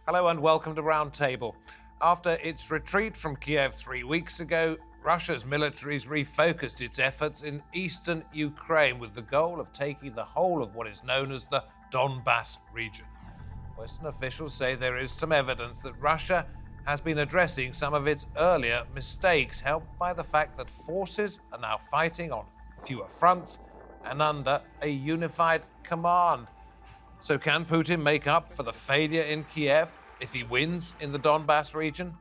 Hello and welcome to Roundtable. After its retreat from Kiev 3 weeks ago, Russia's military's refocused its efforts in eastern Ukraine with the goal of taking the whole of what is known as the Donbas region. Western officials say there is some evidence that Russia has been addressing some of its earlier mistakes, helped by the fact that forces are now fighting on fewer fronts and under a unified command. So can Putin make up for the failure in Kiev if he wins in the Donbas region?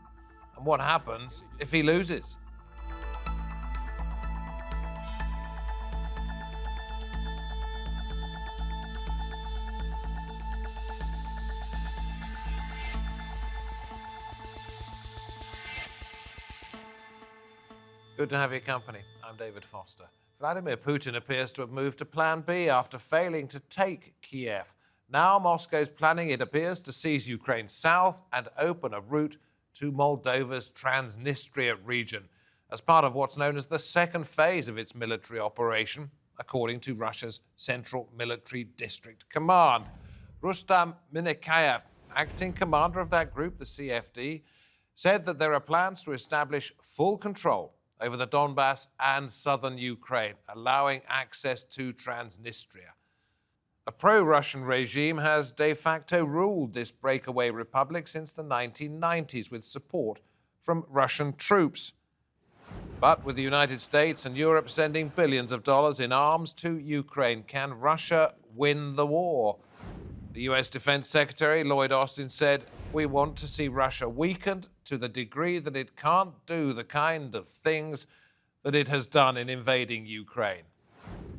And what happens if he loses? Good to have your company. I'm David Foster. Vladimir Putin appears to have moved to Plan B after failing to take Kiev. Now Moscow's planning, it appears, to seize Ukraine's south and open a route to Moldova's Transnistria region as part of what's known as the second phase of its military operation, according to Russia's Central Military District Command. Rustam Minikayev, acting commander of that group, the CFD, said that there are plans to establish full control over the Donbas and southern Ukraine, allowing access to Transnistria. A pro-Russian regime has de facto ruled this breakaway republic since the 1990s with support from Russian troops. But with the United States and Europe sending billions of dollars in arms to Ukraine, can Russia win the war? The US Defense Secretary Lloyd Austin said, "We want to see Russia weakened to the degree that it can't do the kind of things that it has done in invading Ukraine."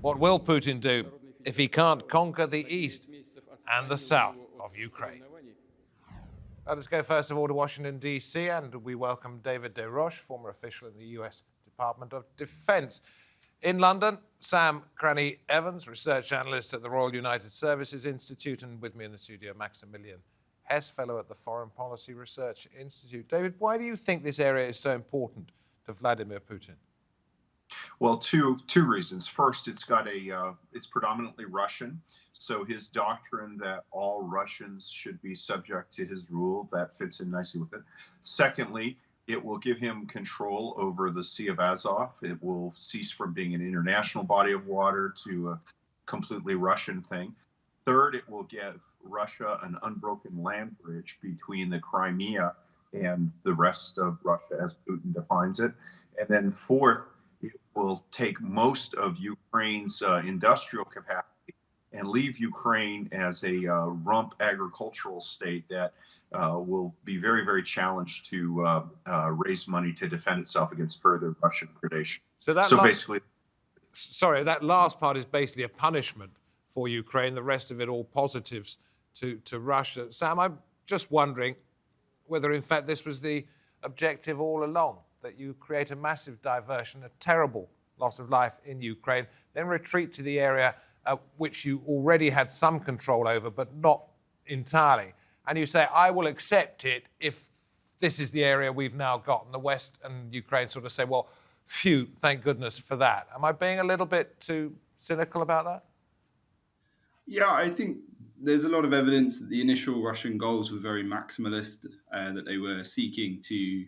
What will Putin do if he can't conquer the east and the south of Ukraine? Let us go first of all to Washington, D.C., and we welcome David DesRoches, former official in the US Department of Defense. In London, Sam Cranny-Evans, research analyst at the Royal United Services Institute, and with me in the studio, Maximilian Hess, fellow at the Foreign Policy Research Institute. David, why do you think this area is so important to Vladimir Putin? Well, two reasons. First, it's predominantly Russian, so his doctrine that all Russians should be subject to his rule, that fits in nicely with it. Secondly, it will give him control over the Sea of Azov. It will cease from being an international body of water to a completely Russian thing. Third, it will give Russia an unbroken land bridge between the Crimea and the rest of Russia, as Putin defines it. And then fourth, it will take most of Ukraine's industrial capacity and leave Ukraine as a rump agricultural state that will be very, very challenged to raise money to defend itself against further Russian predation. That last part is basically a punishment for Ukraine, the rest of it all positives to Russia. Sam, I'm just wondering whether, in fact, this was the objective all along, that you create a massive diversion, a terrible loss of life in Ukraine, then retreat to the area which you already had some control over, but not entirely. And you say, I will accept it if this is the area we've now got. And the West and Ukraine sort of say, well, phew, thank goodness for that. Am I being a little bit too cynical about that? Yeah, I think there's a lot of evidence that the initial Russian goals were very maximalist, that they were seeking to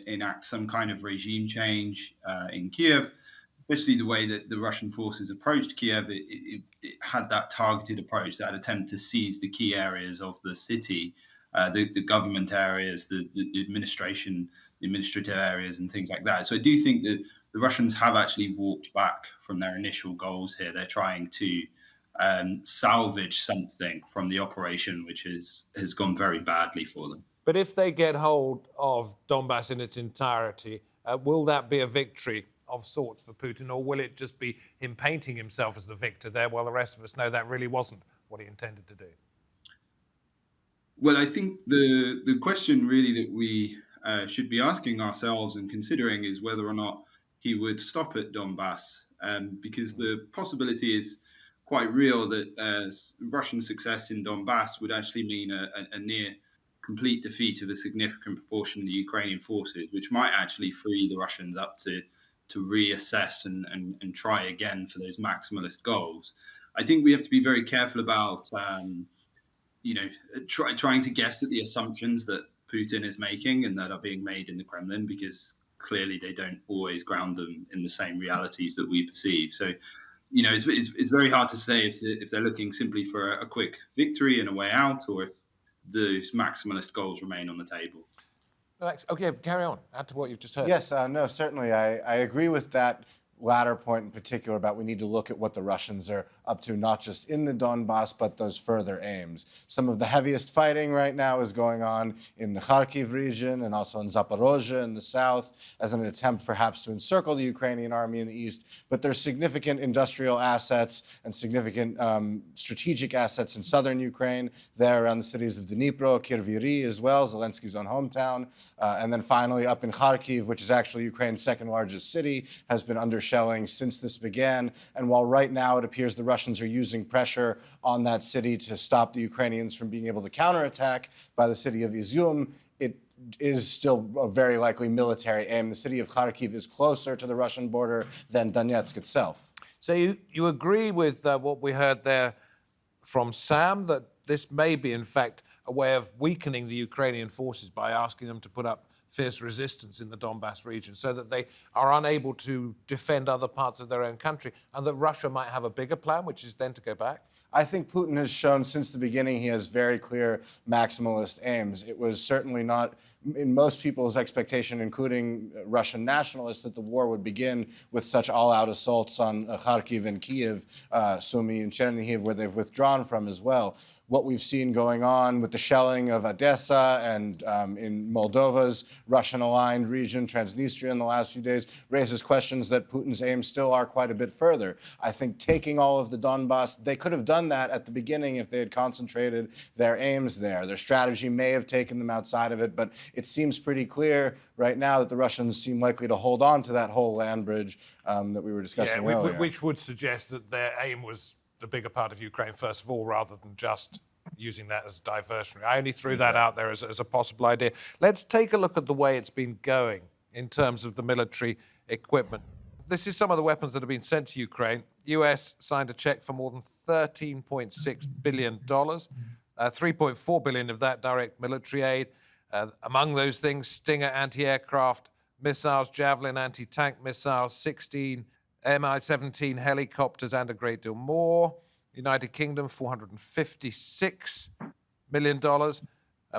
enact some kind of regime change in Kiev, especially the way that the Russian forces approached Kiev. It had that targeted approach, that attempt to seize the key areas of the city, the government areas, the administration, the administrative areas and things like that. So I do think that the Russians have actually walked back from their initial goals here. They're trying to salvage something from the operation, which has gone very badly for them. But if they get hold of Donbass in its entirety, will that be a victory of sorts for Putin, or will it just be him painting himself as the victor there while the rest of us know that really wasn't what he intended to do? Well, I think the question really that we should be asking ourselves and considering is whether or not he would stop at Donbass, because the possibility is quite real that Russian success in Donbass would actually mean a near complete defeat of a significant proportion of the Ukrainian forces, which might actually free the Russians up to reassess and try again for those maximalist goals. I think we have to be very careful about trying to guess at the assumptions that Putin is making and that are being made in the Kremlin, because clearly they don't always ground them in the same realities that we perceive. So, it's very hard to say if they're looking simply for a quick victory and a way out, or if those maximalist goals remain on the table. Okay, carry on. Add to what you've just heard. Yes, no, certainly. I agree with that latter point in particular about we need to look at what the Russians are up to, not just in the Donbass, but those further aims. Some of the heaviest fighting right now is going on in the Kharkiv region and also in Zaporozhye in the south as an attempt perhaps to encircle the Ukrainian army in the east. But there's significant industrial assets and significant strategic assets in southern Ukraine, there around the cities of Dnipro, Kirviri as well, Zelensky's own hometown. And then finally up in Kharkiv, which is actually Ukraine's second largest city, has been under shelling since this began. And while right now it appears the Russians are using pressure on that city to stop the Ukrainians from being able to counterattack by the city of Izium, it is still a very likely military aim. The city of Kharkiv is closer to the Russian border than Donetsk itself. So you agree with what we heard there from Sam, that this may be, in fact, a way of weakening the Ukrainian forces by asking them to put up fierce resistance in the Donbass region so that they are unable to defend other parts of their own country, and that Russia might have a bigger plan, which is then to go back? I think Putin has shown since the beginning he has very clear maximalist aims. It was certainly not in most people's expectation, including Russian nationalists, that the war would begin with such all-out assaults on Kharkiv and Kiev, Sumy and Chernihiv, where they've withdrawn from as well. What we've seen going on with the shelling of Odessa and in Moldova's Russian-aligned region, Transnistria, in the last few days, raises questions that Putin's aims still are quite a bit further. I think taking all of the Donbass, they could have done that at the beginning if they had concentrated their aims there. Their strategy may have taken them outside of it, but it seems pretty clear right now that the Russians seem likely to hold on to that whole land bridge that we were discussing earlier. Which would suggest that their aim was the bigger part of Ukraine, first of all, rather than just using that as diversionary. I only threw that out there as a possible idea. Let's take a look at the way it's been going in terms of the military equipment. This is some of the weapons that have been sent to Ukraine. US signed a check for more than $13.6 billion, 3.4 billion of that direct military aid. Among those things, Stinger anti-aircraft missiles, Javelin anti-tank missiles, 16 Mi-17 helicopters, and a great deal more. United Kingdom, $456 million,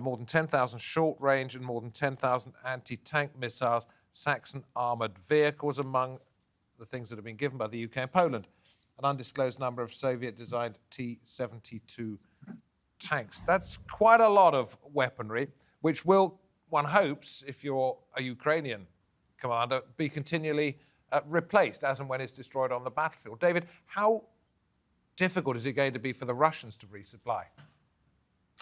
more than 10,000 short-range and more than 10,000 anti-tank missiles. Saxon armoured vehicles among the things that have been given by the UK and Poland. An undisclosed number of Soviet-designed T-72 tanks. That's quite a lot of weaponry, which will, one hopes, if you're a Ukrainian commander, be continually replaced as and when it's destroyed on the battlefield. David, how difficult is it going to be for the Russians to resupply?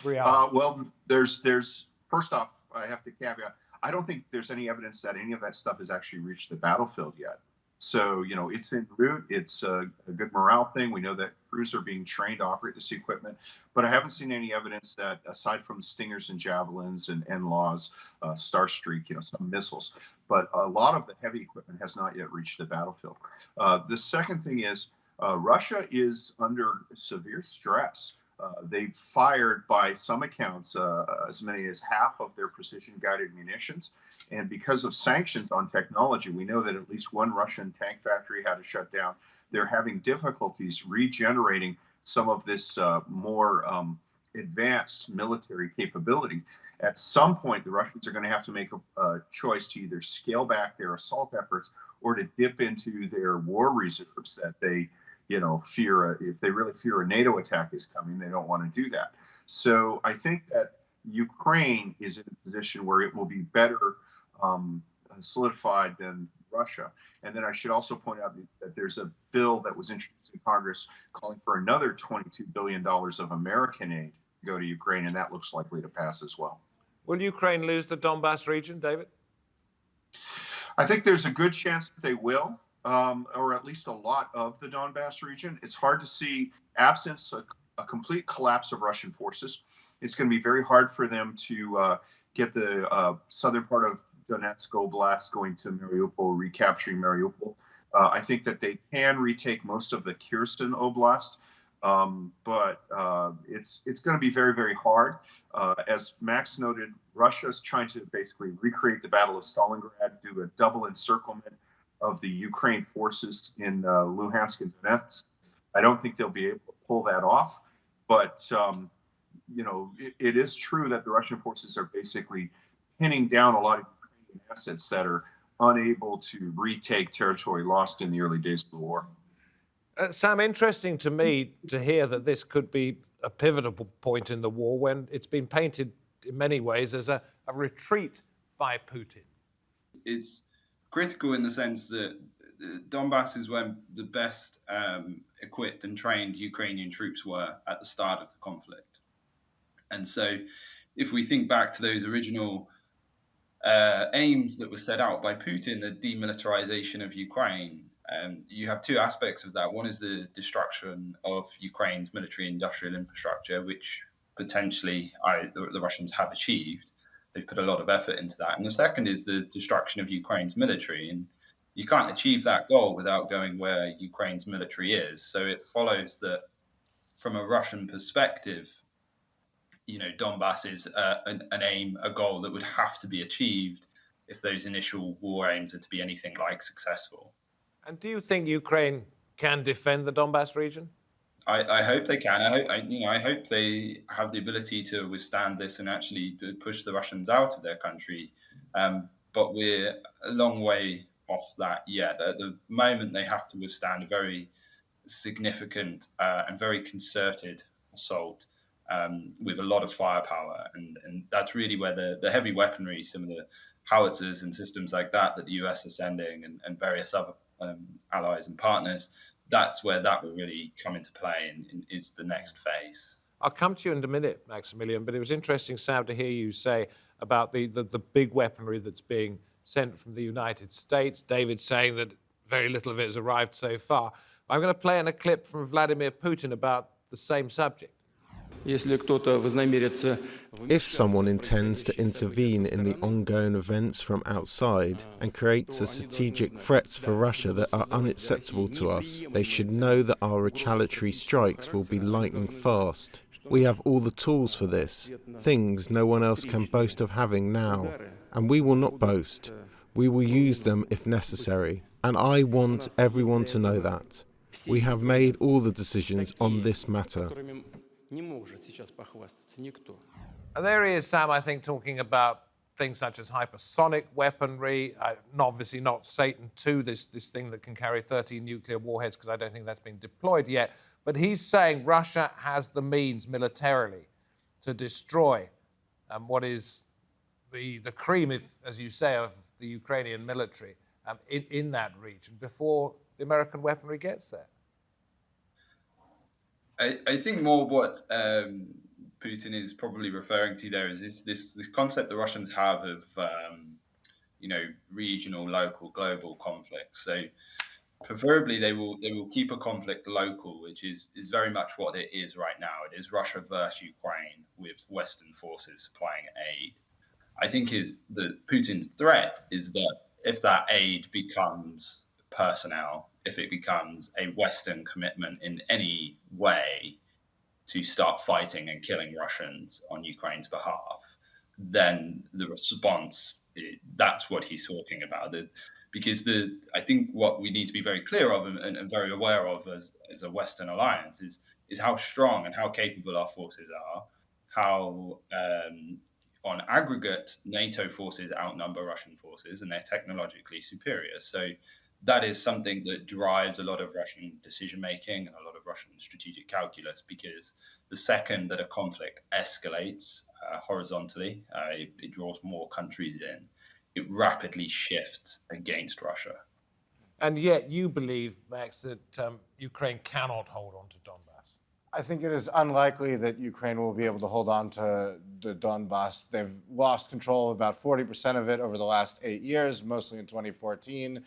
Well, there's first off, I have to caveat, I don't think there's any evidence that any of that stuff has actually reached the battlefield yet. So, it's en route. It's a good morale thing. We know that crews are being trained to operate this equipment, but I haven't seen any evidence that, aside from Stingers and Javelins and NLAWs, Starstreak, some missiles, but a lot of the heavy equipment has not yet reached the battlefield. The second thing is Russia is under severe stress. They've fired, by some accounts, as many as half of their precision-guided munitions. And because of sanctions on technology, we know that at least one Russian tank factory had to shut down. They're having difficulties regenerating some of this more advanced military capability. At some point, the Russians are going to have to make a choice to either scale back their assault efforts or to dip into their war reserves that they fear. If they really fear a NATO attack is coming, they don't want to do that. So I think that Ukraine is in a position where it will be better solidified than Russia. And then I should also point out that there's a bill that was introduced in Congress calling for another $22 billion of American aid to go to Ukraine, and that looks likely to pass as well. Will Ukraine lose the Donbass region, David? I think there's a good chance that they will. Or at least a lot of the Donbass region. It's hard to see, absence a complete collapse of Russian forces. It's going to be very hard for them to get the southern part of Donetsk Oblast going to Mariupol, recapturing Mariupol. I think that they can retake most of the Kherson Oblast, But it's going to be very, very hard. As Max noted, Russia's trying to basically recreate the Battle of Stalingrad, do a double encirclement of the Ukraine forces in Luhansk and Donetsk. I don't think they'll be able to pull that off. But, it is true that the Russian forces are basically pinning down a lot of Ukrainian assets that are unable to retake territory lost in the early days of the war. Sam, interesting to me to hear that this could be a pivotal point in the war when it's been painted in many ways as a retreat by Putin. It's critical in the sense that Donbass is where the best equipped and trained Ukrainian troops were at the start of the conflict. And so if we think back to those original aims that were set out by Putin, the demilitarization of Ukraine, you have two aspects of that. One is the destruction of Ukraine's military industrial infrastructure, which potentially the Russians have achieved. They've put a lot of effort into that. And the second is the destruction of Ukraine's military. And you can't achieve that goal without going where Ukraine's military is. So it follows that from a Russian perspective, Donbass is an aim, a goal that would have to be achieved if those initial war aims are to be anything like successful. And do you think Ukraine can defend the Donbass region? I hope they can. I hope they have the ability to withstand this and actually push the Russians out of their country. But we're a long way off that yet. At the moment, they have to withstand a very significant and very concerted assault with a lot of firepower. And that's really where the heavy weaponry, some of the howitzers and systems like that the US is sending and various other allies and partners, that's where that will really come into play and is the next phase. I'll come to you in a minute, Maximilian, but it was interesting, Sam, to hear you say about the big weaponry that's being sent from the United States. David saying that very little of it has arrived so far. I'm going to play in a clip from Vladimir Putin about the same subject. If someone intends to intervene in the ongoing events from outside and creates a strategic threats for Russia that are unacceptable to us, they should know that our retaliatory strikes will be lightning fast. We have all the tools for this, things no one else can boast of having now, and we will not boast. We will use them if necessary, and I want everyone to know that. We have made all the decisions on this matter. And there he is, Sam, I think, talking about things such as hypersonic weaponry, obviously not Satan II, this thing that can carry 13 nuclear warheads, because I don't think that's been deployed yet. But he's saying Russia has the means militarily to destroy what is the cream, as you say, of the Ukrainian military in that region before the American weaponry gets there. I think more what Putin is probably referring to there is this concept the Russians have of regional, local, global conflicts. So preferably they will keep a conflict local, which is very much what it is right now. It is Russia versus Ukraine with Western forces supplying aid. I think Putin's threat is that if that aid becomes personnel, if it becomes a Western commitment in any way to start fighting and killing Russians on Ukraine's behalf, then the response, that's what he's talking about. Because I think what we need to be very clear of and very aware of as a Western alliance is how strong and how capable our forces are, how on aggregate NATO forces outnumber Russian forces and they're technologically superior. So that is something that drives a lot of Russian decision-making and a lot of Russian strategic calculus, because the second that a conflict escalates horizontally, it draws more countries in, it rapidly shifts against Russia. And yet you believe, Max, that Ukraine cannot hold on to Donbass. I think it is unlikely that Ukraine will be able to hold on to the Donbass. They've lost control of about 40% of it over the last 8 years, mostly in 2014.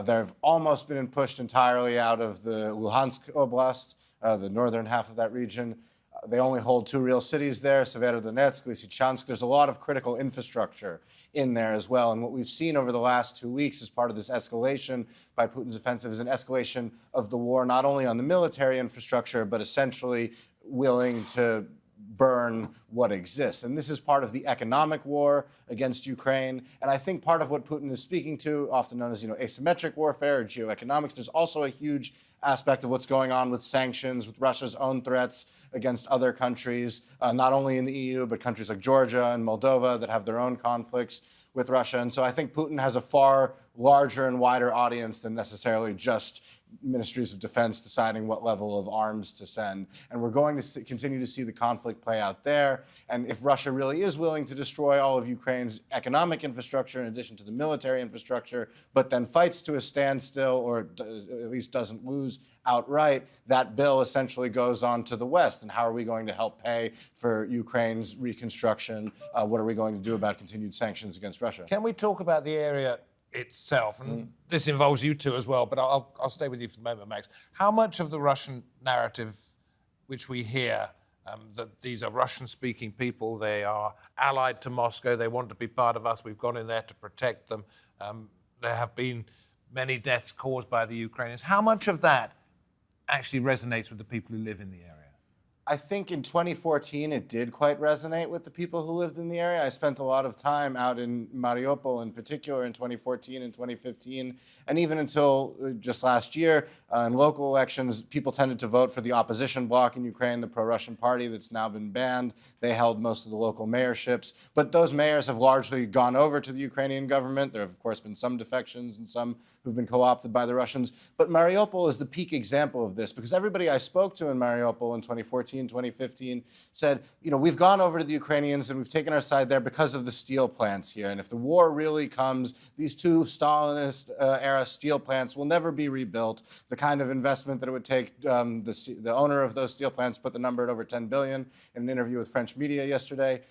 They've almost been pushed entirely out of the Luhansk Oblast, the northern half of that region. They only hold 2 real cities there, Severodonetsk, Lysychansk. There's a lot of critical infrastructure in there as well. And what we've seen over the last 2 weeks as part of this escalation by Putin's offensive is an escalation of the war, not only on the military infrastructure, but essentially willing to burn what exists. And this is part of the economic war against Ukraine. And I think part of what Putin is speaking to, often known as, asymmetric warfare or geoeconomics, there's also a huge aspect of what's going on with sanctions, with Russia's own threats against other countries, not only in the EU, but countries like Georgia and Moldova that have their own conflicts with Russia. And so I think Putin has a far larger and wider audience than necessarily just ministries of defense deciding what level of arms to send. And we're going to continue to see the conflict play out there. And if Russia really is willing to destroy all of Ukraine's economic infrastructure in addition to the military infrastructure, but then fights to a standstill or at least doesn't lose outright, that bill essentially goes on to the West. And how are we going to help pay for Ukraine's reconstruction? What are we going to do about continued sanctions against Russia? Can we talk about the area itself? And this involves you two as well, but I'll stay with you for the moment, Max. How much of the Russian narrative, which we hear, that these are Russian-speaking people, they are allied to Moscow, they want to be part of us, we've gone in there to protect them, there have been many deaths caused by the Ukrainians. How much of that actually resonates with the people who live in the area? I think in 2014, it did quite resonate with the people who lived in the area. I spent a lot of time out in Mariupol in particular in 2014 and 2015. And even until just last year, in local elections, people tended to vote for the opposition bloc in Ukraine, the pro-Russian party that's now been banned. They held most of the local mayorships. But those mayors have largely gone over to the Ukrainian government. There have, of course, been some defections and some who've been co-opted by the Russians. But Mariupol is the peak example of this, because everybody I spoke to in Mariupol in 2014, 2015 said, we've gone over to the Ukrainians and we've taken our side there because of the steel plants here. And if the war really comes, these 2 Stalinist-era steel plants will never be rebuilt. The kind of investment that it would take, the owner of those steel plants put the number at over 10 billion in an interview with French media yesterday.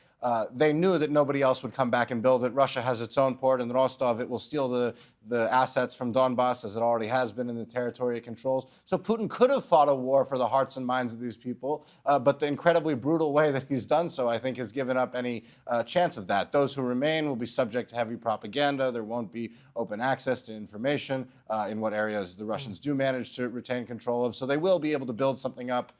They knew that nobody else would come back and build it. Russia has its own port in Rostov. It will steal the assets from Donbass, as it already has been in the territory it controls. So Putin could have fought a war for the hearts and minds of these people, but the incredibly brutal way that he's done so, I think, has given up any chance of that. Those who remain will be subject to heavy propaganda. There won't be open access to information in what areas the Russians do manage to retain control of. So they will be able to build something up.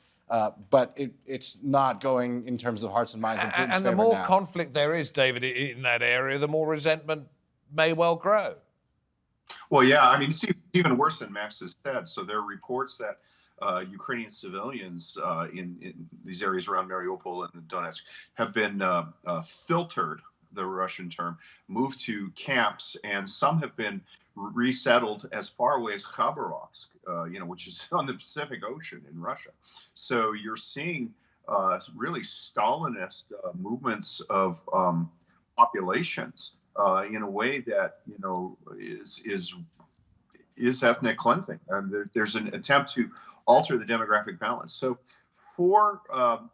But it's not going in terms of hearts and minds in Putin's favor. And the more conflict there is, David, in that area, the more resentment may well grow. Well, yeah, I mean, it's even worse than Max has said. So there are reports that Ukrainian civilians in these areas around Mariupol and Donetsk have been filtered, the Russian term, moved to camps, and some have been resettled as far away as Khabarovsk, which is on the Pacific Ocean in Russia. So you're seeing really Stalinist movements of populations in a way that is ethnic cleansing. There's an attempt to alter the demographic balance. So for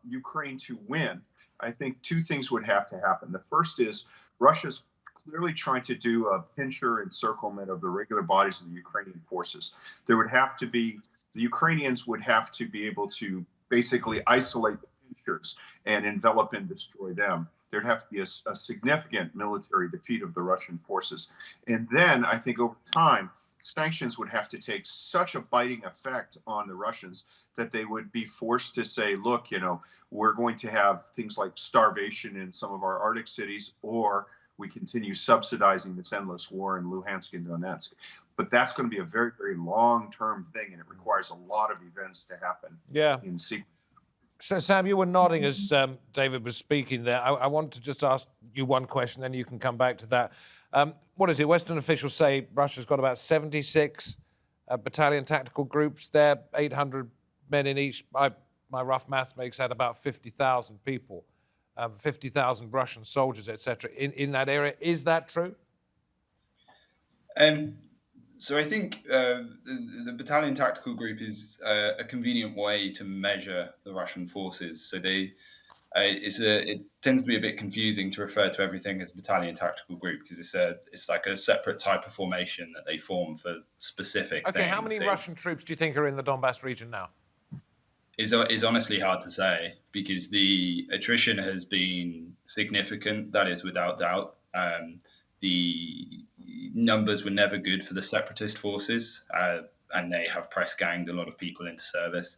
Ukraine to win, I think 2 things would have to happen. The first is Russia's clearly trying to do a pincer encirclement of the regular bodies of the Ukrainian forces. The Ukrainians would have to be able to basically isolate the pinchers and envelop and destroy them. There'd have to be a significant military defeat of the Russian forces. And then I think over time, sanctions would have to take such a biting effect on the Russians that they would be forced to say, look, we're going to have things like starvation in some of our Arctic cities, or we continue subsidizing this endless war in Luhansk and Donetsk. But that's going to be a very, very long-term thing, and it requires a lot of events to happen in sequence. So, Sam, you were nodding as David was speaking there. I want to just ask you one question, then you can come back to that. What is it? Western officials say Russia's got about 76 battalion tactical groups there, 800 men in each. My rough maths makes that about 50,000 people. 50,000 Russian soldiers, etc., in that area. Is that true? So I think the battalion tactical group is a convenient way to measure the Russian forces. So it tends to be a bit confusing to refer to everything as battalion tactical group, because it's like a separate type of formation that they form for specific things. How many Russian troops do you think are in the Donbass region now? is honestly hard to say because the attrition has been significant. That is without doubt. The numbers were never good for the separatist forces, and they have press ganged a lot of people into service.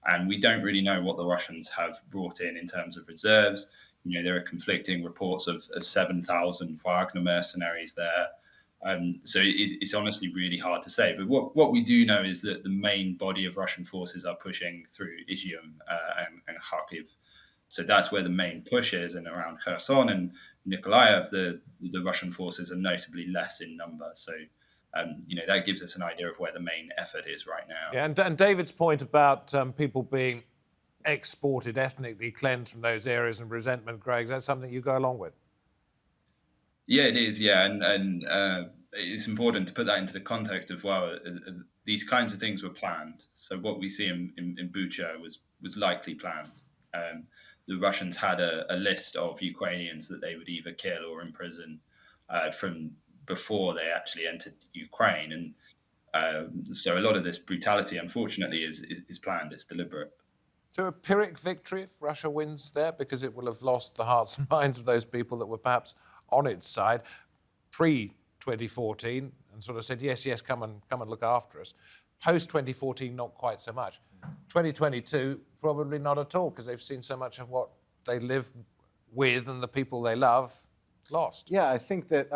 And we don't really know what the Russians have brought in terms of reserves. There are conflicting reports of 7,000 Wagner mercenaries there. So it's honestly really hard to say. But what we do know is that the main body of Russian forces are pushing through Izium and Kharkiv. So that's where the main push is, and around Kherson and Nikolaev, the Russian forces are notably less in number. So, that gives us an idea of where the main effort is right now. Yeah, and David's point about people being exported, ethnically cleansed from those areas and resentment, Greg, is that something you go along with? Yeah, it is. Yeah, and it's important to put that into the context of, well, these kinds of things were planned. So what we see in Bucha was likely planned. The Russians had a list of Ukrainians that they would either kill or imprison from before they actually entered Ukraine. And so a lot of this brutality, unfortunately, is planned. It's deliberate. So a Pyrrhic victory if Russia wins there, because it will have lost the hearts and minds of those people that were perhaps on its side pre-2014 and sort of said, yes, come and look after us. Post-2014, not quite so much. 2022, probably not at all, because they've seen so much of what they live with and the people they love lost. Yeah, I think that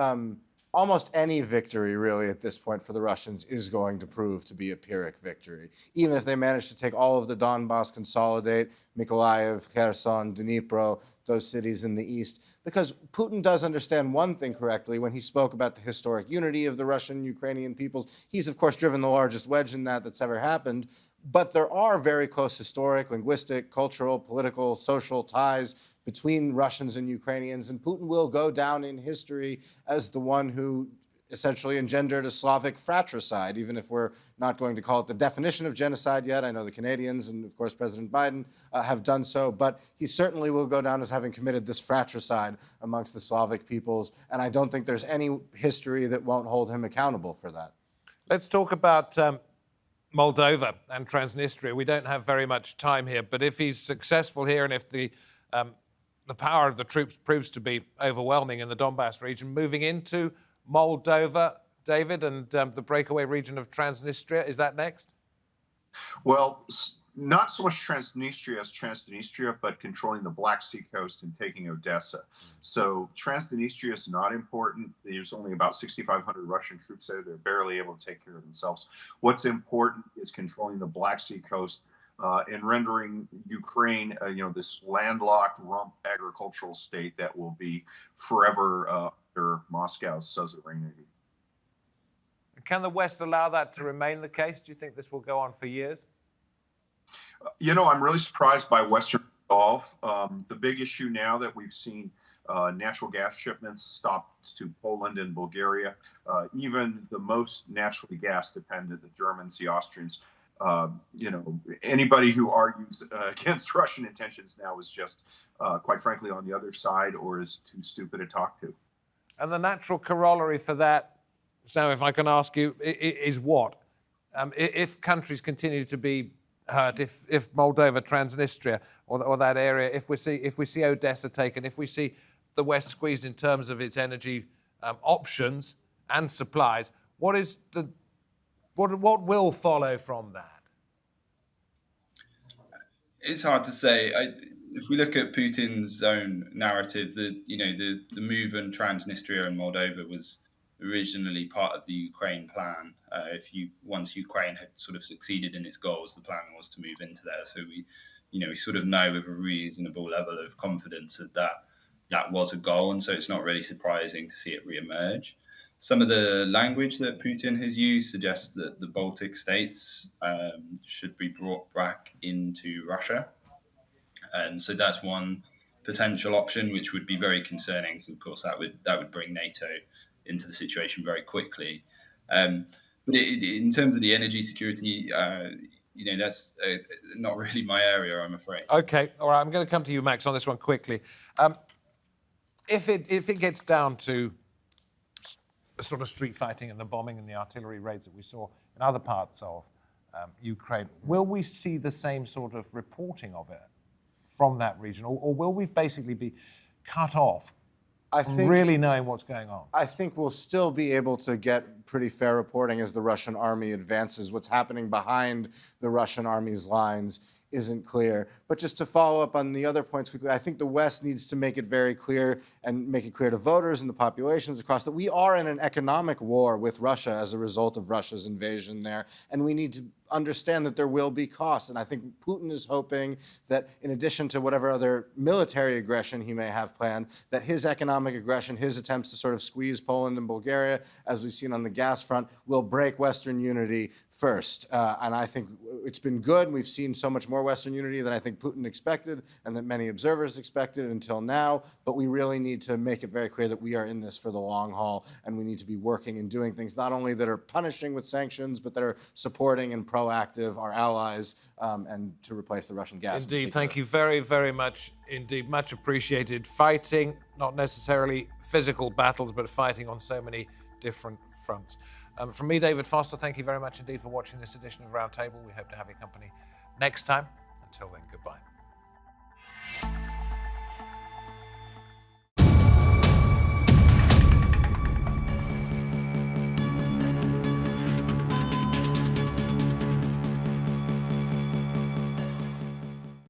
almost any victory, really, at this point for the Russians is going to prove to be a Pyrrhic victory. Even if they manage to take all of the Donbass, consolidate Mykolaiv, Kherson, Dnipro, those cities in the east. Because Putin does understand one thing correctly when he spoke about the historic unity of the Russian-Ukrainian peoples. He's, of course, driven the largest wedge in that's ever happened. But there are very close historic, linguistic, cultural, political, social ties between Russians and Ukrainians, and Putin will go down in history as the one who essentially engendered a Slavic fratricide, even if we're not going to call it the definition of genocide yet. I know the Canadians and, of course, President Biden have done so, but he certainly will go down as having committed this fratricide amongst the Slavic peoples, and I don't think there's any history that won't hold him accountable for that. Let's talk about Moldova and Transnistria. We don't have very much time here, but if he's successful here and if the power of the troops proves to be overwhelming in the Donbass region, moving into Moldova, David, and the breakaway region of Transnistria, is that next? Well, not so much Transnistria as Transnistria, but controlling the Black Sea coast and taking Odessa. So Transnistria is not important. There's only about 6,500 Russian troops there. They're barely able to take care of themselves. What's important is controlling the Black Sea coast and rendering Ukraine, this landlocked rump agricultural state that will be forever under Moscow's suzerainty. Can the West allow that to remain the case? Do you think this will go on for years? I'm really surprised by Western resolve. The big issue now that we've seen natural gas shipments stopped to Poland and Bulgaria, even the most naturally gas dependent, the Germans, the Austrians, anybody who argues against Russian intentions now is just, quite frankly, on the other side or is too stupid to talk to. And the natural corollary for that, Sam, if I can ask you, is what? If countries continue to be hurt, if Moldova, Transnistria, or that area, if we see Odessa taken, if we see the West squeezed in terms of its energy options and supplies, what will follow from that? It's hard to say. If we look at Putin's own narrative, the move in Transnistria and Moldova was originally part of the Ukraine plan. Once Ukraine had sort of succeeded in its goals, the plan was to move into there. So we sort of know with a reasonable level of confidence that was a goal, and so it's not really surprising to see it reemerge. Some of the language that Putin has used suggests that the Baltic states should be brought back into Russia, and so that's one potential option, which would be very concerning. Because of course that would bring NATO into the situation very quickly. But in terms of the energy security, that's not really my area, I'm afraid. Okay, all right. I'm going to come to you, Max, on this one quickly. If it gets down to the sort of street fighting and the bombing and the artillery raids that we saw in other parts of Ukraine. Will we see the same sort of reporting of it from that region, or will we basically be cut off from really knowing what's going on? I think we'll still be able to get pretty fair reporting as the Russian army advances. What's happening behind the Russian army's lines isn't clear. But just to follow up on the other points quickly, I think the West needs to make it very clear and make it clear to voters and the populations across that we are in an economic war with Russia as a result of Russia's invasion there. And we need to understand that there will be costs. And I think Putin is hoping that in addition to whatever other military aggression he may have planned, that his economic aggression, his attempts to sort of squeeze Poland and Bulgaria, as we've seen on the gas front, will break Western unity first. And I think it's been good. We've seen so much more Western unity than I think Putin expected and that many observers expected until now. But we really need to make it very clear that we are in this for the long haul, and we need to be working and doing things not only that are punishing with sanctions, but that are supporting and proactive our allies and to replace the Russian gas. Indeed, thank you very, very much indeed. Much appreciated. Fighting, not necessarily physical battles, but fighting on so many different fronts. From me, David Foster, thank you very much indeed for watching this edition of Roundtable. We hope to have your company next time. Until then, goodbye.